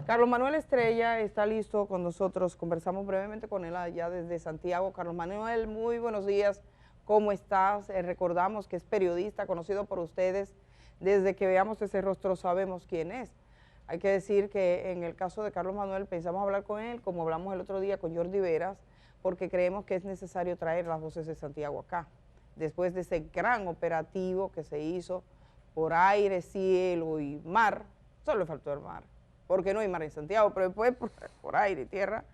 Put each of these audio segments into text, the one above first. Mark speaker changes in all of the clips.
Speaker 1: Carlos Manuel Estrella está listo con nosotros. Conversamos brevemente con él allá desde Santiago. Carlos Manuel, muy buenos días. ¿Cómo estás? Recordamos que es periodista, conocido por ustedes. Desde que veamos ese rostro sabemos quién es. Hay que decir que en el caso de Carlos Manuel pensamos hablar con él, como hablamos el otro día con Jordi Veras, porque creemos que es necesario traer las voces de Santiago acá. Después de ese gran operativo que se hizo por aire, cielo y mar, solo le faltó el mar, porque no hay mar en Santiago, pero después por aire y tierra.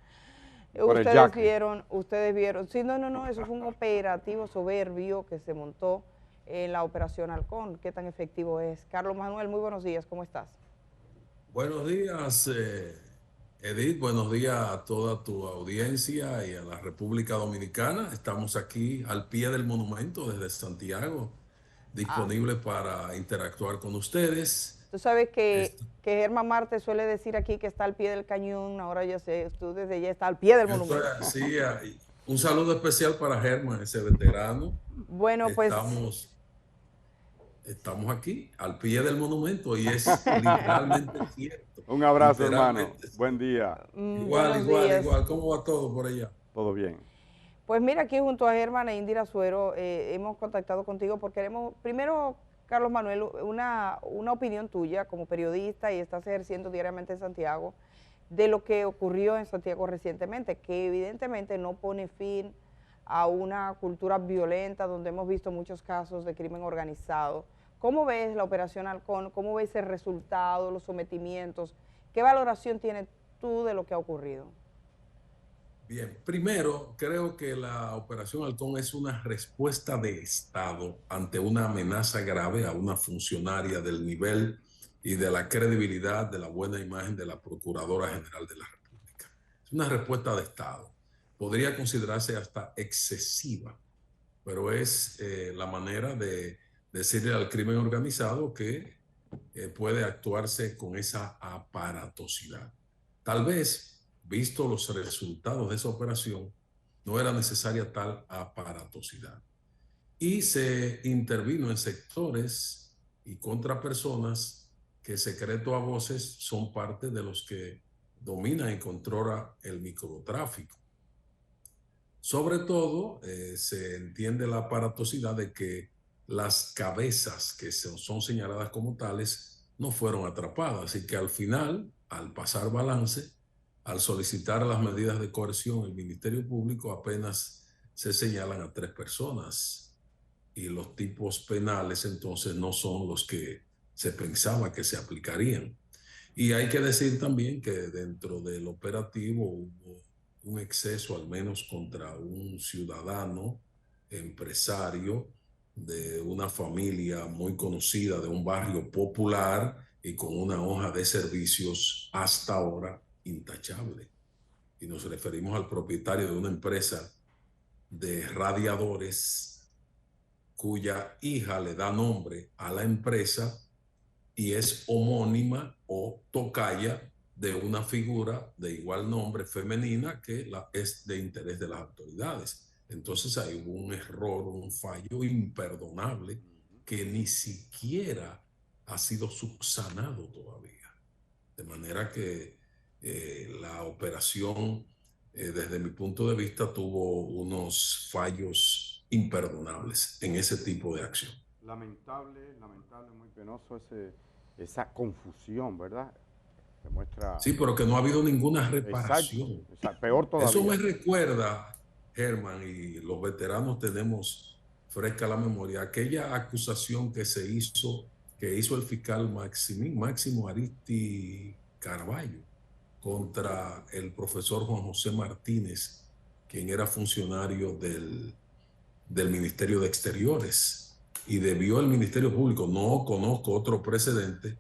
Speaker 2: Por el yaque.
Speaker 1: Ustedes vieron, sí, no, eso fue un operativo soberbio que se montó en la Operación Halcón. ¿Qué tan efectivo es? Carlos Manuel, muy buenos días, ¿cómo estás?
Speaker 3: Buenos días, Edith. Buenos días a toda tu audiencia y a la República Dominicana. Estamos aquí al pie del monumento desde Santiago,
Speaker 1: Ah,
Speaker 3: disponibles para interactuar con ustedes.
Speaker 1: tú sabes
Speaker 3: Est-
Speaker 1: que Germán Marte suele decir aquí que está al pie del cañón, ahora ya sé, tú desde allá está al pie del
Speaker 3: Esto es
Speaker 1: monumento.
Speaker 3: así. Un saludo especial para Germán, ese veterano.
Speaker 1: Bueno, pues
Speaker 3: Estamos, estamos aquí al pie del monumento y es literalmente cierto.
Speaker 2: Un abrazo, hermano.
Speaker 3: Literalmente
Speaker 2: Buen
Speaker 3: cierto.
Speaker 2: día.
Speaker 3: Igual,
Speaker 1: buenos
Speaker 3: igual,
Speaker 1: días.
Speaker 3: igual. ¿Cómo va todo por allá?
Speaker 2: Todo bien.
Speaker 1: Pues mira, aquí junto a Germán e Indira Suero hemos contactado contigo porque queremos, primero, Carlos Manuel, una opinión tuya como periodista y estás ejerciendo diariamente en Santiago de lo que ocurrió en Santiago recientemente, que evidentemente no pone fin a una cultura violenta donde hemos visto muchos casos de crimen organizado. ¿Cómo ves la Operación Halcón? ¿Cómo ves el resultado, los sometimientos? ¿Qué valoración tienes tú de lo que ha ocurrido?
Speaker 3: Bien, primero, creo que la Operación Halcón es una respuesta de Estado ante una amenaza grave a una funcionaria del nivel y de la credibilidad de la buena imagen de la Procuradora General de la República. Es una respuesta de Estado. Podría considerarse hasta excesiva, pero es la manera de decirle al crimen organizado que puede actuarse con esa aparatosidad. Tal vez, visto los resultados de esa operación, no era necesaria tal aparatosidad. Y se intervino en sectores y contra personas que secreto a voces son parte de los que domina y controla el microtráfico. Sobre todo, se entiende la aparatosidad de que las cabezas que son señaladas como tales no fueron atrapadas y que al final, al pasar balance, al solicitar las medidas de coerción, el Ministerio Público apenas se señalan a 3 personas y los tipos penales entonces no son los que se pensaba que se aplicarían. Y hay que decir también que dentro del operativo hubo un exceso, al menos contra un ciudadano, empresario de una familia muy conocida, de un barrio popular y con una hoja de servicios hasta ahora intachable. Y nos referimos al propietario de una empresa de radiadores cuya hija le da nombre a la empresa y es homónima o tocaya de una figura de igual nombre femenina que es de interés de las autoridades. Entonces hay un error, un fallo imperdonable que ni siquiera ha sido subsanado todavía. De manera que la operación, desde mi punto de vista, tuvo unos fallos imperdonables en ese tipo de acción.
Speaker 2: Lamentable, muy penoso esa confusión, ¿verdad? Demuestra.
Speaker 3: Sí, pero que no ha habido ninguna
Speaker 2: Exacto,
Speaker 3: reparación.
Speaker 2: peor
Speaker 3: Eso
Speaker 2: todavía.
Speaker 3: me recuerda, Germán, y los veteranos tenemos fresca la memoria, aquella acusación que hizo el fiscal Máximo Aristi Caraballo contra el profesor Juan José Martínez, quien era funcionario del Ministerio de Exteriores. Y debió el Ministerio Público, no conozco otro precedente,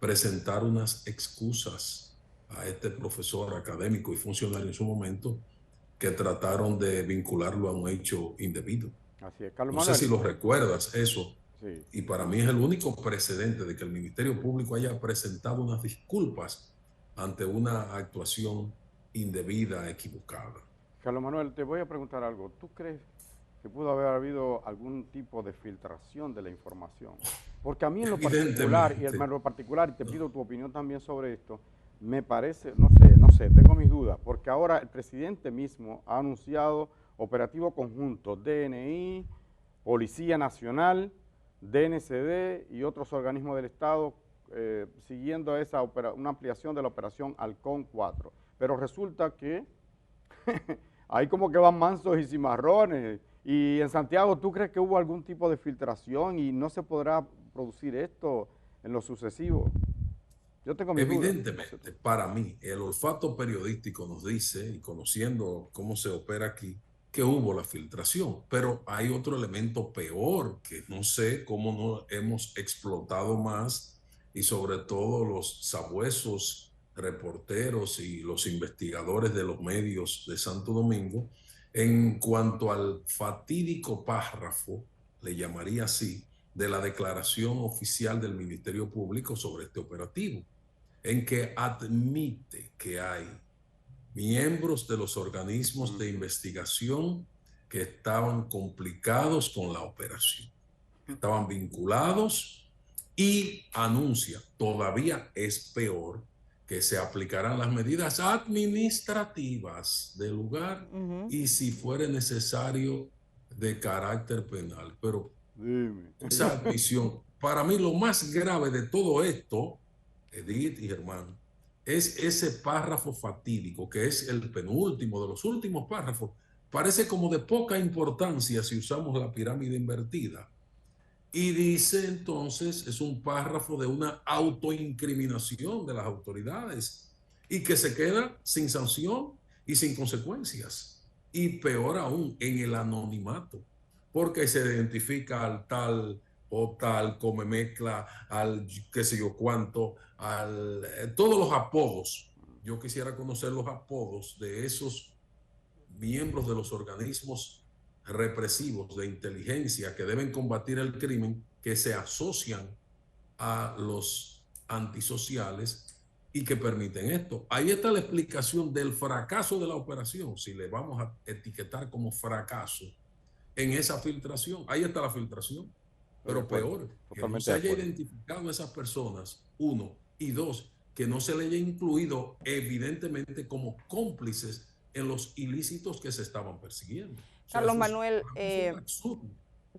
Speaker 3: presentar unas excusas a este profesor académico y funcionario en su momento que trataron de vincularlo a un hecho indebido.
Speaker 2: Así es. Carlos
Speaker 3: No sé si
Speaker 2: Manuel.
Speaker 3: lo recuerdas eso.
Speaker 2: Sí.
Speaker 3: Y para mí es el único precedente de que el Ministerio Público haya presentado unas disculpas ante una actuación indebida, equivocada.
Speaker 2: Carlos Manuel, te voy a preguntar algo. ¿Tú crees que pudo haber habido algún tipo de filtración de la información? Porque a mí en lo particular,
Speaker 3: Evidentemente.
Speaker 2: y te pido tu opinión también sobre esto, me parece, no sé, tengo mis dudas, porque ahora el presidente mismo ha anunciado operativo conjunto, DNI, Policía Nacional, DNCD y otros organismos del Estado, siguiendo una ampliación de la operación Halcón 4. Pero resulta que ahí como que van mansos y cimarrones. Y en Santiago, ¿tú crees que hubo algún tipo de filtración y no se podrá producir esto en lo sucesivo? Yo tengo mis dudas.
Speaker 3: Evidentemente, para mí, el olfato periodístico nos dice, y conociendo cómo se opera aquí, que hubo la filtración, pero hay otro elemento peor que no sé cómo no hemos explotado más, y sobre todo los sabuesos reporteros y los investigadores de los medios de Santo Domingo, en cuanto al fatídico párrafo, le llamaría así, de la declaración oficial del Ministerio Público sobre este operativo, en que admite que hay miembros de los organismos de investigación que estaban complicados con la operación, que estaban vinculados, y anuncia, todavía es peor, que se aplicarán las medidas administrativas del lugar y si fuere necesario de carácter penal. Pero
Speaker 2: Dime.
Speaker 3: esa visión, para mí lo más grave de todo esto, Edith y Germán, es ese párrafo fatídico, que es el penúltimo de los últimos párrafos. Parece como de poca importancia si usamos la pirámide invertida. Y dice entonces, es un párrafo de una autoincriminación de las autoridades y que se queda sin sanción y sin consecuencias. Y peor aún, en el anonimato, porque se identifica al tal o tal, come mezcla, al qué sé yo cuánto, todos los apodos. Yo quisiera conocer los apodos de esos miembros de los organismos represivos de inteligencia que deben combatir el crimen, que se asocian a los antisociales y que permiten esto. Ahí está la explicación del fracaso de la operación, si le vamos a etiquetar como fracaso en esa filtración. Ahí está la filtración. Pero peor, que no se haya identificado a esas personas, uno, y dos, que no se le haya incluido evidentemente como cómplices en los ilícitos que se estaban persiguiendo. O sea,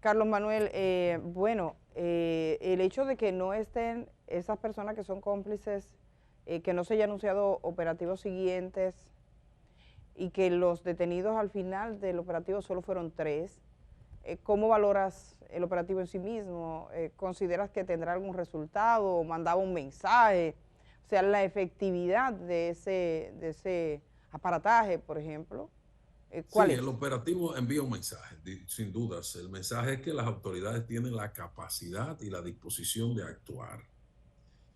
Speaker 1: Carlos Manuel, bueno, el hecho de que no estén esas personas que son cómplices, que no se haya anunciado operativos siguientes y que los detenidos al final del operativo solo fueron 3, ¿cómo valoras el operativo en sí mismo? ¿Consideras que tendrá algún resultado o mandaba un mensaje? O sea, la efectividad de ese aparataje, por ejemplo. ¿Cuál
Speaker 3: sí,
Speaker 1: es?
Speaker 3: el operativo envía un mensaje, sin dudas. El mensaje es que las autoridades tienen la capacidad y la disposición de actuar.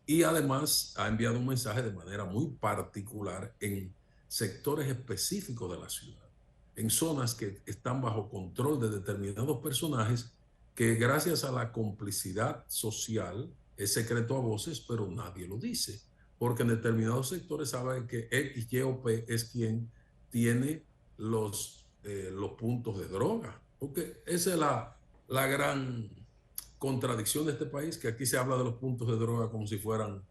Speaker 3: Y además ha enviado un mensaje de manera muy particular en sectores específicos de la ciudad, en zonas que están bajo control de determinados personajes que gracias a la complicidad social es secreto a voces, pero nadie lo dice, porque en determinados sectores saben que X, Y o P es quien tiene los puntos de droga, porque esa es la gran contradicción de este país, que aquí se habla de los puntos de droga como si fueran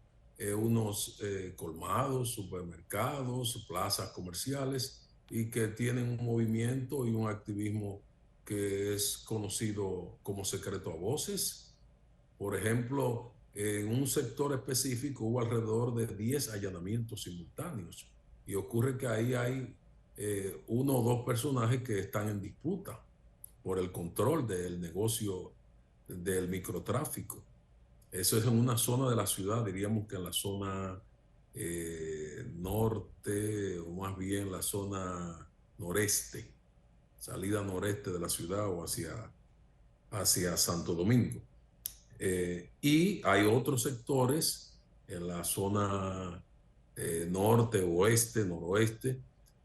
Speaker 3: unos colmados, supermercados, plazas comerciales, y que tienen un movimiento y un activismo que es conocido como secreto a voces. Por ejemplo, en un sector específico hubo alrededor de 10 allanamientos simultáneos, y ocurre que ahí hay uno o dos personajes que están en disputa por el control del negocio del microtráfico. Eso es en una zona de la ciudad, diríamos que en la zona norte, o más bien la zona noreste, salida noreste de la ciudad o hacia Santo Domingo. Y hay otros sectores en la zona norte, oeste, noroeste,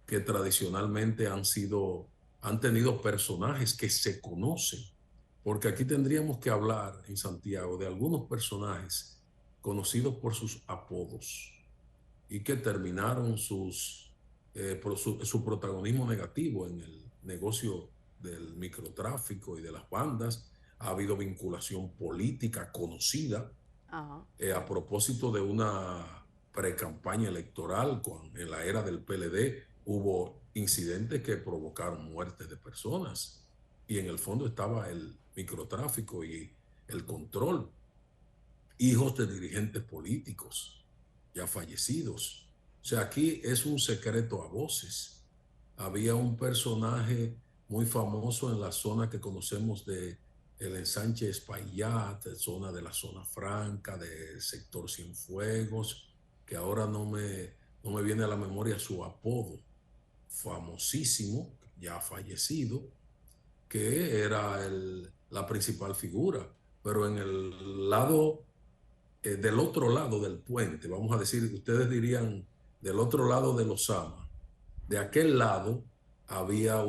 Speaker 3: que tradicionalmente han tenido personajes que se conocen, porque aquí tendríamos que hablar en Santiago de algunos personajes conocidos por sus apodos y que terminaron su protagonismo negativo en el negocio del microtráfico y de las bandas. Ha habido vinculación política conocida a propósito de una pre-campaña electoral, en la era del PLD, hubo incidentes que provocaron muertes de personas. Y en el fondo estaba el microtráfico y el control. Hijos de dirigentes políticos ya fallecidos. O sea, aquí es un secreto a voces. Había un personaje muy famoso en la zona que conocemos de el ensanche Espaillat, zona de la zona franca, del sector Cienfuegos, que ahora no me viene a la memoria su apodo, famosísimo, ya fallecido, que era la principal figura. Pero en el lado, del otro lado del puente, vamos a decir, ustedes dirían, del otro lado de Lozama, de aquel lado había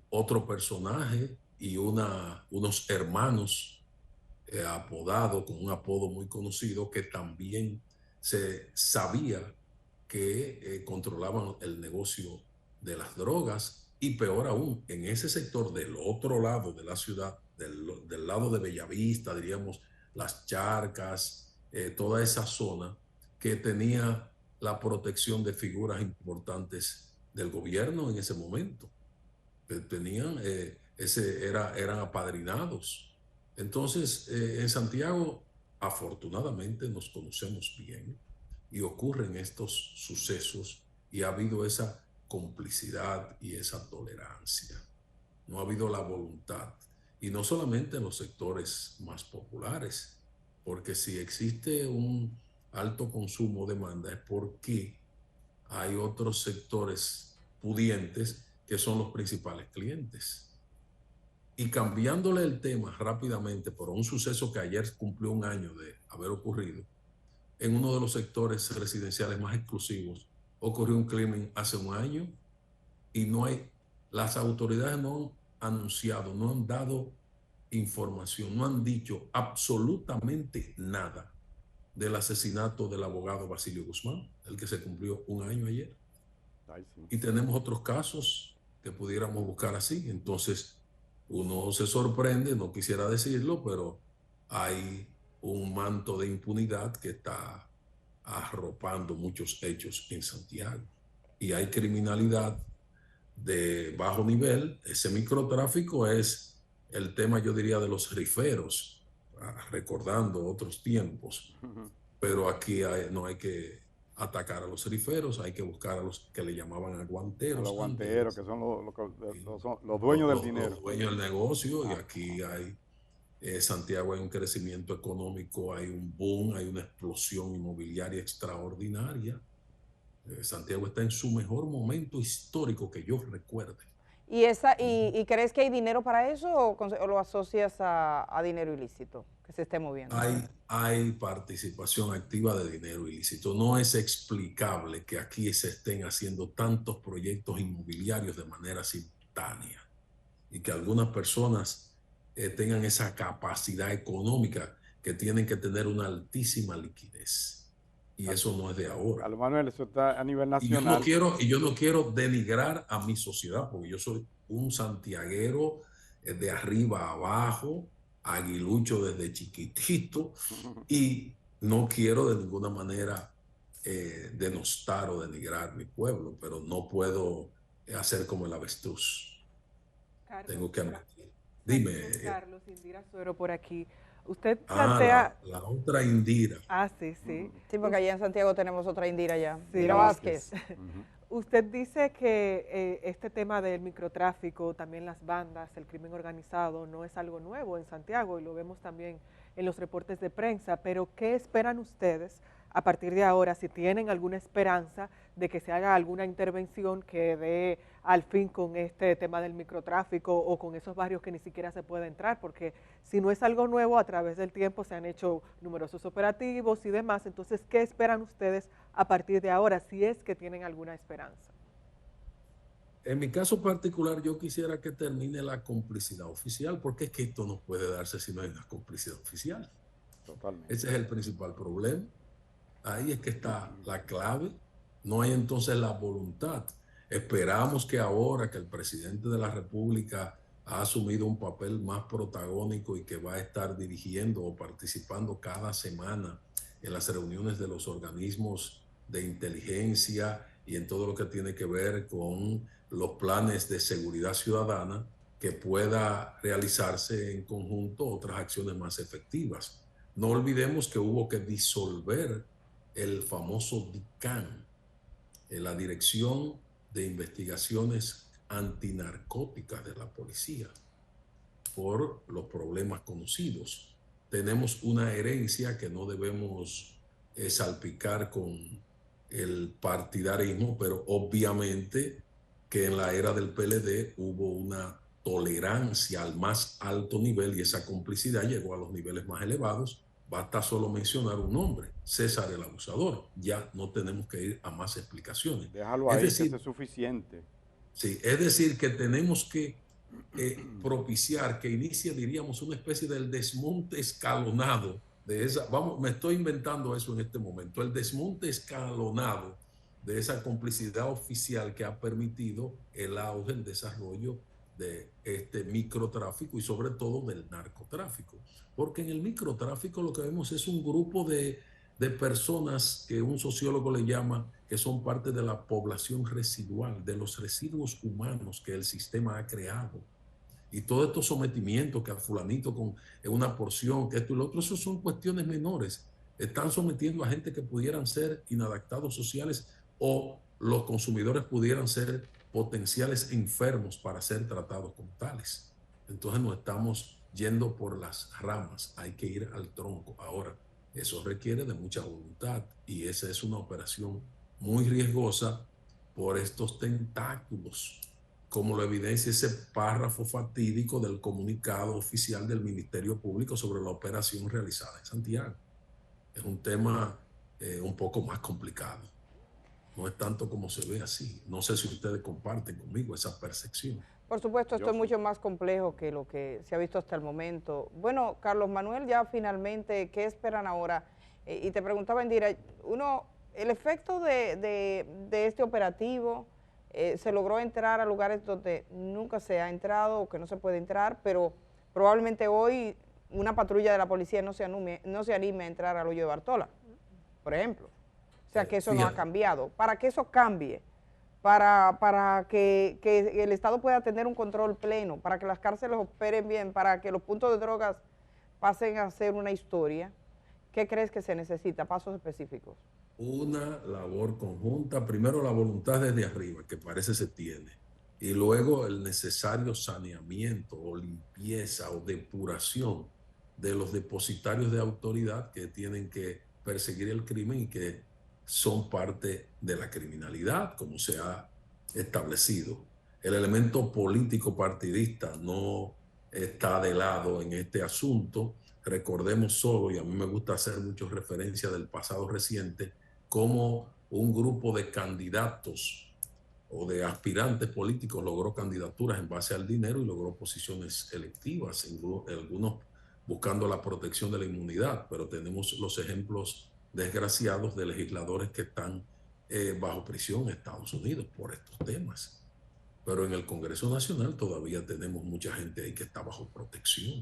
Speaker 3: otro personaje y unos hermanos apodados con un apodo muy conocido que también se sabía que controlaban el negocio de las drogas y peor aún, en ese sector del otro lado de la ciudad, del lado de Bellavista, diríamos, las Charcas, toda esa zona que tenía la protección de figuras importantes del gobierno en ese momento. Tenían, eran apadrinados. Entonces, en Santiago, afortunadamente, nos conocemos bien y ocurren estos sucesos y ha habido esa complicidad y esa tolerancia. No ha habido la voluntad. Y no solamente en los sectores más populares, porque si existe un alto consumo o demanda es porque hay otros sectores pudientes que son los principales clientes. Y cambiándole el tema rápidamente por un suceso que ayer cumplió un año de haber ocurrido, en uno de los sectores residenciales más exclusivos ocurrió un crimen hace un año y las autoridades no han anunciado, no han dado información, no han dicho absolutamente nada del asesinato del abogado Basilio Guzmán, el que se cumplió un año ayer.
Speaker 2: Ay, sí.
Speaker 3: Y tenemos otros casos que pudiéramos buscar así. Entonces, uno se sorprende, no quisiera decirlo, pero hay un manto de impunidad que está arropando muchos hechos en Santiago. Y hay criminalidad de bajo nivel. Ese microtráfico es el tema, yo diría, de los riferos, recordando otros tiempos. Pero aquí no hay que atacar a los riferos, hay que buscar a los que le llamaban aguanteros.
Speaker 2: A los guanteros, que son los dueños del dinero.
Speaker 3: Los dueños del negocio, y aquí Santiago hay un crecimiento económico, hay un boom, hay una explosión inmobiliaria extraordinaria. Santiago está en su mejor momento histórico que yo recuerde.
Speaker 1: ¿Y crees que hay dinero para eso o lo asocias a dinero ilícito que se esté moviendo?
Speaker 3: Hay participación activa de dinero ilícito. No es explicable que aquí se estén haciendo tantos proyectos inmobiliarios de manera simultánea y que algunas personas tengan esa capacidad económica que tienen que tener una altísima liquidez. Y eso no es de ahora.
Speaker 2: Carlos Manuel, eso está a nivel nacional.
Speaker 3: Y yo no quiero denigrar a mi sociedad, porque yo soy un santiaguero de arriba a abajo, aguilucho desde chiquitito, y no quiero de ninguna manera denostar o denigrar mi pueblo, pero no puedo hacer como el avestruz.
Speaker 4: Carlos,
Speaker 3: tengo que admitir. Dime.
Speaker 4: Carlos, Indira Suero por aquí. Usted plantea...
Speaker 3: La otra Indira.
Speaker 4: Sí, sí.
Speaker 1: Sí, porque allá en Santiago tenemos otra Indira ya.
Speaker 4: Sí.
Speaker 1: Indira Vázquez.
Speaker 4: Usted dice que este tema del microtráfico, también las bandas, el crimen organizado, no es algo nuevo en Santiago y lo vemos también en los reportes de prensa, pero ¿qué esperan ustedes a partir de ahora, si tienen alguna esperanza de que se haga alguna intervención que dé al fin con este tema del microtráfico o con esos barrios que ni siquiera se puede entrar? Porque si no es algo nuevo, a través del tiempo se han hecho numerosos operativos y demás. Entonces, ¿qué esperan ustedes a partir de ahora, si es que tienen alguna esperanza?
Speaker 3: En mi caso particular, yo quisiera que termine la complicidad oficial, porque es que esto no puede darse si no hay una complicidad oficial.
Speaker 2: Totalmente.
Speaker 3: Ese es el principal problema. Ahí es que está la clave. No hay entonces la voluntad. Esperamos que ahora que el presidente de la República ha asumido un papel más protagónico y que va a estar dirigiendo o participando cada semana en las reuniones de los organismos de inteligencia y en todo lo que tiene que ver con los planes de seguridad ciudadana, que pueda realizarse en conjunto otras acciones más efectivas. No olvidemos que hubo que disolver el famoso DICAN, la Dirección de Investigaciones Antinarcóticas de la policía, por los problemas conocidos. Tenemos una herencia que no debemos salpicar con el partidarismo, pero obviamente que en la era del PLD hubo una tolerancia al más alto nivel y esa complicidad llegó a los niveles más elevados. Basta solo mencionar un nombre, César el Abusador. Ya no tenemos que ir a más explicaciones.
Speaker 2: Déjalo ahí, que eso es suficiente.
Speaker 3: Sí, es decir, que tenemos que propiciar que inicie, diríamos, una especie del desmonte escalonado de esa, vamos, me estoy inventando eso en este momento, el desmonte escalonado de esa complicidad oficial que ha permitido el auge, el desarrollo de este microtráfico y sobre todo del narcotráfico. Porque en el microtráfico lo que vemos es un grupo de personas que un sociólogo le llama que son parte de la población residual, de los residuos humanos que el sistema ha creado. Y todos estos sometimientos que a fulanito con una porción, que esto y lo otro, eso son cuestiones menores. Están sometiendo a gente que pudieran ser inadaptados sociales o los consumidores pudieran ser potenciales enfermos para ser tratados como tales. Entonces nos estamos yendo por las ramas, hay que ir al tronco. Ahora, eso requiere de mucha voluntad y esa es una operación muy riesgosa por estos tentáculos, como lo evidencia ese párrafo fatídico del comunicado oficial del Ministerio Público sobre la operación realizada en Santiago. Es un tema un poco más complicado. No es tanto como se ve así. No sé si ustedes comparten conmigo esa percepción.
Speaker 1: Por supuesto, esto es mucho más complejo que lo que se ha visto hasta el momento. Bueno, Carlos Manuel, ya finalmente, ¿qué esperan ahora? Y te preguntaba, Indira, el efecto de este operativo, se logró entrar a lugares donde nunca se ha entrado o que no se puede entrar, pero probablemente hoy una patrulla de la policía no se anime a entrar al hoyo de Bartola, por ejemplo. O sea que eso no ha cambiado. Para que eso cambie, para que el Estado pueda tener un control pleno, para que las cárceles operen bien, para que los puntos de drogas pasen a ser una historia, ¿qué crees que se necesita? Pasos específicos.
Speaker 3: Una labor conjunta, primero la voluntad desde arriba, que parece se tiene, y luego el necesario saneamiento o limpieza o depuración de los depositarios de autoridad que tienen que perseguir el crimen y que son parte de la criminalidad, como se ha establecido. El elemento político partidista no está de lado en este asunto. Recordemos solo, y a mí me gusta hacer mucho referencia del pasado reciente, cómo un grupo de candidatos o de aspirantes políticos logró candidaturas en base al dinero y logró posiciones electivas, algunos buscando la protección de la inmunidad, pero tenemos los ejemplos desgraciados de legisladores que están bajo prisión en Estados Unidos por estos temas. Pero en el Congreso Nacional todavía tenemos mucha gente ahí que está bajo protección,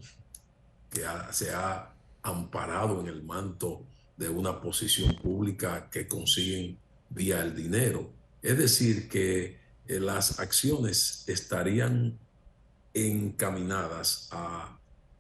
Speaker 3: que se ha amparado en el manto de una posición pública que consiguen vía el dinero. Es decir, que las acciones estarían encaminadas a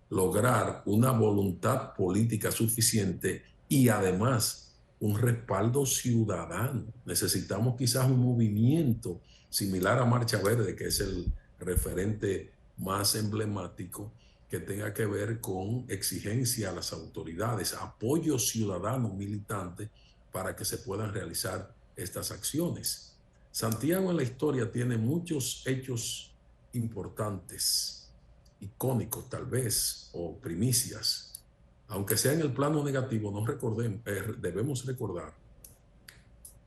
Speaker 3: lograr una voluntad política suficiente y además un respaldo ciudadano. Necesitamos quizás un movimiento similar a Marcha Verde, que es el referente más emblemático, que tenga que ver con exigencia a las autoridades, apoyo ciudadano militante para que se puedan realizar estas acciones. Santiago en la historia tiene muchos hechos importantes, icónicos tal vez, o primicias. Aunque sea en el plano negativo, debemos recordar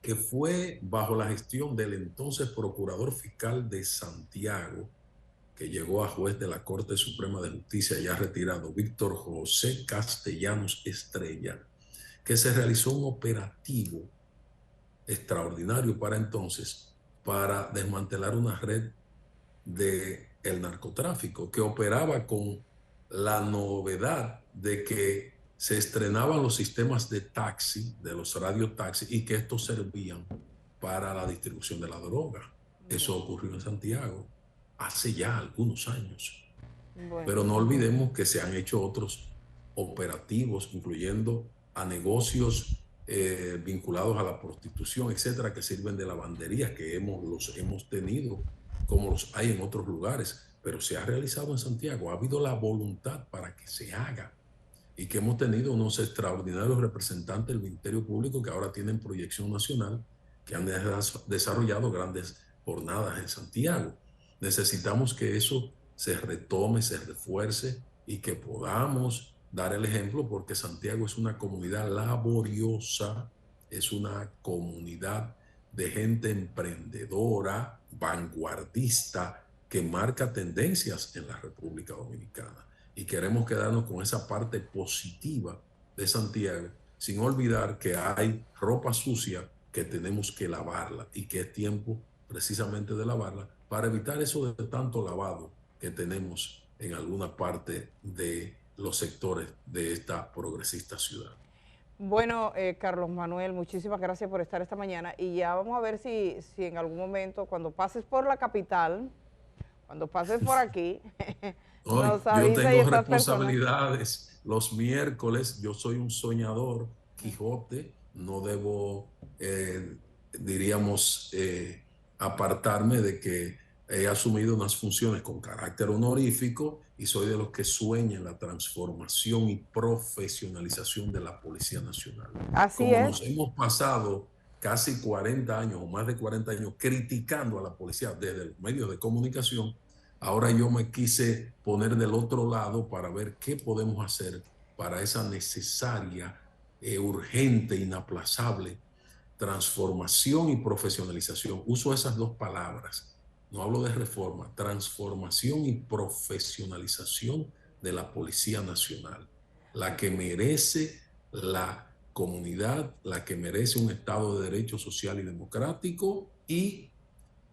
Speaker 3: que fue bajo la gestión del entonces Procurador Fiscal de Santiago, que llegó a juez de la Corte Suprema de Justicia ya retirado, Víctor José Castellanos Estrella, que se realizó un operativo extraordinario para entonces para desmantelar una red del narcotráfico que operaba con la novedad de que se estrenaban los sistemas de taxi, de los radiotaxis, y que estos servían para la distribución de la droga. Eso ocurrió en Santiago hace ya algunos años.
Speaker 1: Bueno.
Speaker 3: Pero no olvidemos que se han hecho otros operativos, incluyendo a negocios vinculados a la prostitución, etcétera, que sirven de lavanderías, que los hemos tenido, como los hay en otros lugares, pero se ha realizado en Santiago. Ha habido la voluntad para que se haga, y que hemos tenido unos extraordinarios representantes del Ministerio Público que ahora tienen proyección nacional, que han desarrollado grandes jornadas en Santiago. Necesitamos que eso se retome, se refuerce y que podamos dar el ejemplo, porque Santiago es una comunidad laboriosa, es una comunidad de gente emprendedora, vanguardista, que marca tendencias en la República Dominicana. Y queremos quedarnos con esa parte positiva de Santiago, sin olvidar que hay ropa sucia que tenemos que lavarla y que es tiempo precisamente de lavarla para evitar eso de tanto lavado que tenemos en alguna parte de los sectores de esta progresista ciudad.
Speaker 1: Bueno, Carlos Manuel, muchísimas gracias por estar esta mañana, y ya vamos a ver si en algún momento, cuando pases por la capital, cuando pases por aquí,
Speaker 3: yo tengo responsabilidades. Los miércoles yo soy un soñador, Quijote, no debo, diríamos, apartarme de que he asumido unas funciones con carácter honorífico y soy de los que sueñan la transformación y profesionalización de la Policía Nacional.
Speaker 1: Así
Speaker 3: Como
Speaker 1: es.
Speaker 3: nos hemos pasado casi 40 años o más de 40 años criticando a la policía desde los medios de comunicación, ahora yo me quise poner del otro lado para ver qué podemos hacer para esa necesaria, urgente, inaplazable transformación y profesionalización. Uso esas dos palabras. No hablo de reforma, transformación y profesionalización de la Policía Nacional, la que merece la comunidad, la que merece un Estado de Derecho social y democrático, y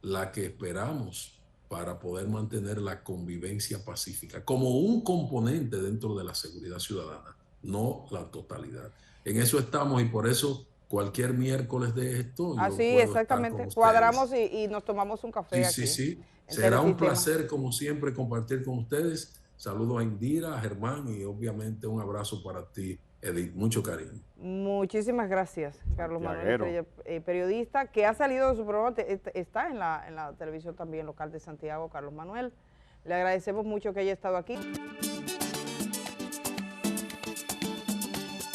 Speaker 3: la que esperamos para poder mantener la convivencia pacífica como un componente dentro de la seguridad ciudadana, no la totalidad. En eso estamos, y por eso cualquier miércoles de esto
Speaker 1: así,
Speaker 3: yo puedo
Speaker 1: exactamente,
Speaker 3: estar con
Speaker 1: cuadramos
Speaker 3: ustedes.
Speaker 1: y nos tomamos un café aquí.
Speaker 3: Sí.
Speaker 1: Telesistema.
Speaker 3: Será un placer, como siempre, compartir con ustedes. Saludos a Indira, a Germán, y obviamente un abrazo para ti, Edith. Mucho cariño.
Speaker 1: Muchísimas gracias, Carlos Manuel, periodista que ha salido de su programa, está en la televisión también local de Santiago, Carlos Manuel. Le agradecemos mucho que haya estado aquí.